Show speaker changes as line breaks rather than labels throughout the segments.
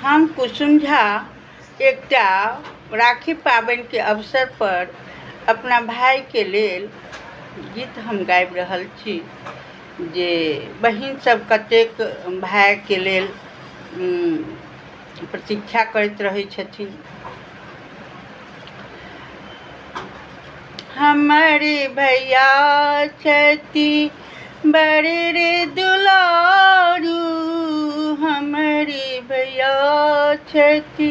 हम कुसुम झा एकटा राखी पाबनि के अवसर पर अपना भाई के लेल गीत हम गाबि रहल छी जे बहिन सब कतेक भाई के लेल प्रतीक्षा करैत रहै छथिन। हमारे भैया छथि बड़े रे दुलारू, हमारे भैया छथि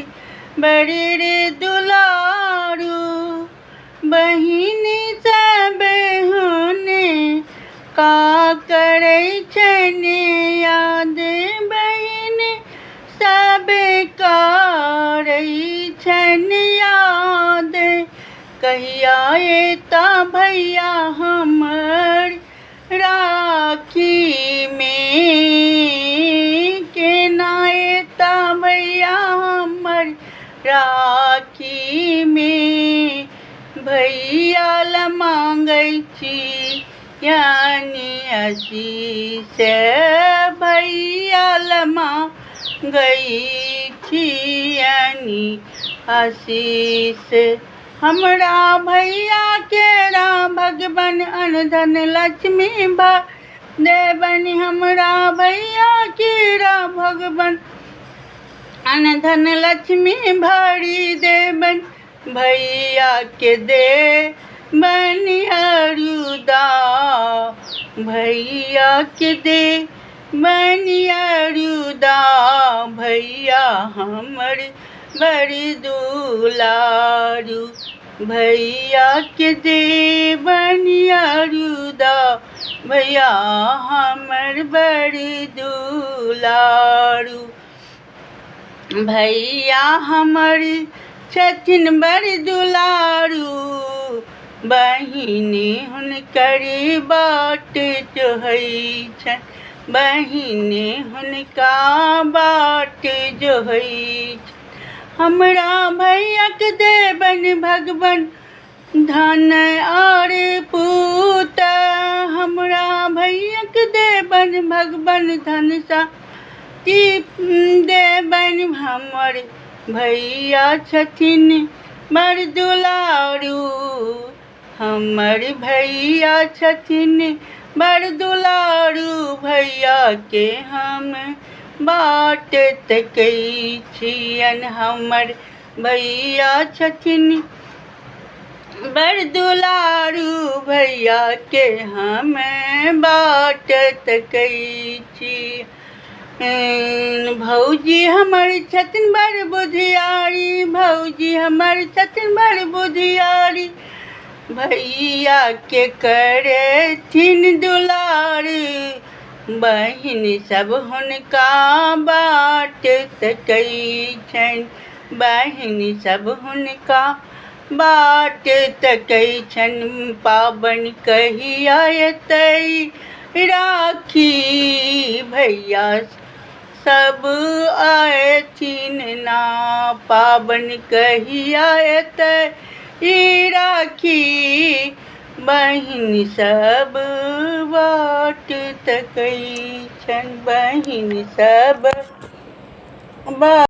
बड़े रे दुलारू, बहिन सब होने का करै छने याद, बहिन सब करै छने याद, कहिया एता भैया हमर राखी में, केना एता भैया हमर राखी में, भैया ल मांगै छी यानी आशीष, भैया ल मांगै छी यानी आशीष, हमरा भैया केरा भगवान अनधन लक्ष्मी देवन, हमरा भैया केरा भगवान अनधन लक्ष्मी भरी देवन, भैया के दे बनियारुदा, भैया के दे बनियारुदा, भैया हमर बड़ी दुलारू, भैया के दे बनियारुदा, भैया हमर बड़ी दुलारू, भैया हमर छथिन बड़ी दुलारू, बहिनी हुनकर बाट जोहै छन, बहिनी हुनका बाट जोहै छन, हमरा भैया के देवन भगवान धन और पूत, हमरा भैया के देवन भगवान धन सा देवन, हमर भैया छथिन बड़ दुलारू, हमर भैया छथिन बड़ दुलारू, भैया के हम बाट तकै छियन, हमर भैया छथिन बड़ दुलारू, भैया के हम बाट तकै छी, भौजी हमर छथिन बड़ बुधियारी, भौजी हमर छथिन बड़ बुधियारी, भैया के करेथिन दुलार, बहिन सब हुनका बाट तकै छन, बहिन सब हुनका बाट तकै छन, पाबनि कहिया एतै राखी, भैया सब आएथिन ना, पाबनि कहिया एतै राखी, बहिन सब बाट तकै छन, बहिन सब